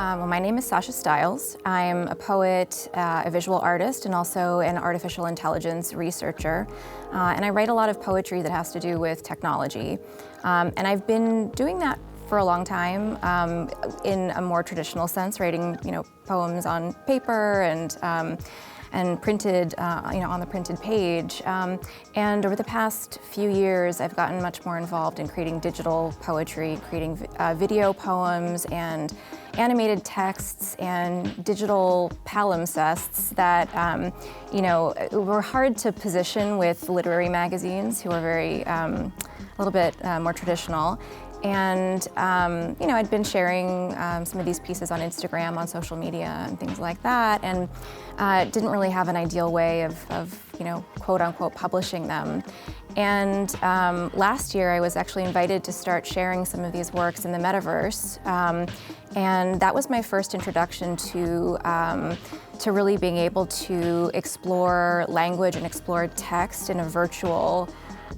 Well, my name is Sasha Stiles. I'm a poet, a visual artist, and also an artificial intelligence researcher. And I write a lot of poetry that has to do with technology. And I've been doing that for a long time in a more traditional sense, writing poems on paper and printed, on the printed page. And over the past few years, I've gotten much more involved in creating digital poetry, creating video poems and animated texts and digital palimpsests that, were hard to position with literary magazines who are very, a little bit more traditional. And, I'd been sharing some of these pieces on Instagram, on social media, and things like that, and didn't really have an ideal way of quote-unquote publishing them. And last year, I was actually invited to start sharing some of these works in the metaverse, and that was my first introduction to really being able to explore language and explore text in a virtual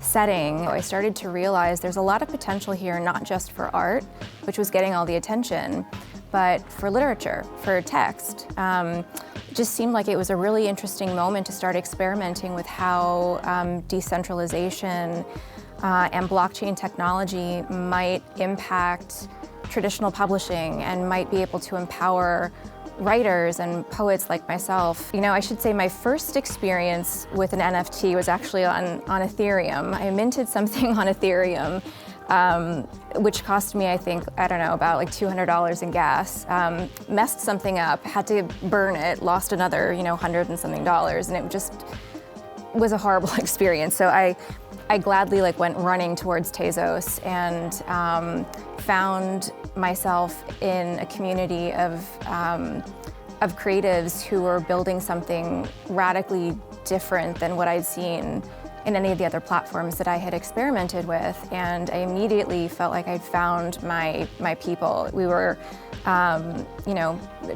setting. I started to realize there's a lot of potential here, not just for art, which was getting all the attention, but for literature, for text. It just seemed like it was a really interesting moment to start experimenting with how decentralization and blockchain technology might impact traditional publishing and might be able to empower writers and poets like myself. I should say my first experience with an NFT was actually on Ethereum. I minted something on Ethereum, which cost me, I think, about like $200 in gas. Messed something up, had to burn it, lost another, $100 and something, and it just was a horrible experience. So I gladly went running towards Tezos and found myself in a community of creatives who were building something radically different than what I'd seen in any of the other platforms that I had experimented with, and I immediately felt like I'd found my people. We were,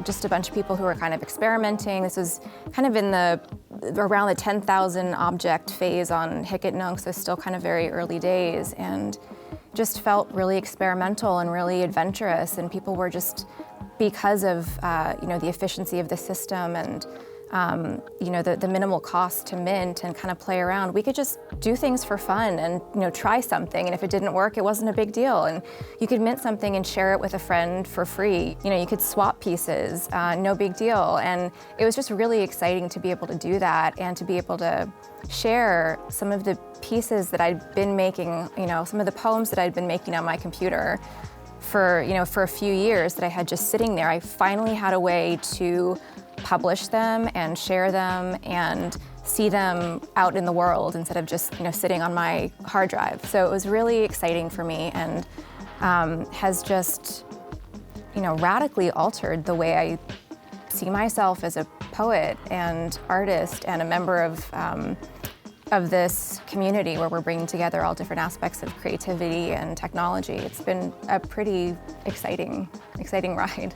just a bunch of people who were kind of experimenting. This was kind of in around the 10,000 object phase on Hicketnunk, so still kind of very early days, and just felt really experimental and really adventurous, and people were just, because of the efficiency of the system and the minimal cost to mint and kind of play around, we could just do things for fun and try something, and if it didn't work, it wasn't a big deal, and you could mint something and share it with a friend for free. You could swap pieces, no big deal, and it was just really exciting to be able to do that and to be able to share some of the pieces that I'd been making, some of the poems that I'd been making on my computer for a few years that I had just sitting there. I finally had a way to publish them and share them and see them out in the world instead of just sitting on my hard drive. So it was really exciting for me, and has just radically altered the way I see myself as a poet and artist and a member of this community where we're bringing together all different aspects of creativity and technology. It's been a pretty exciting ride.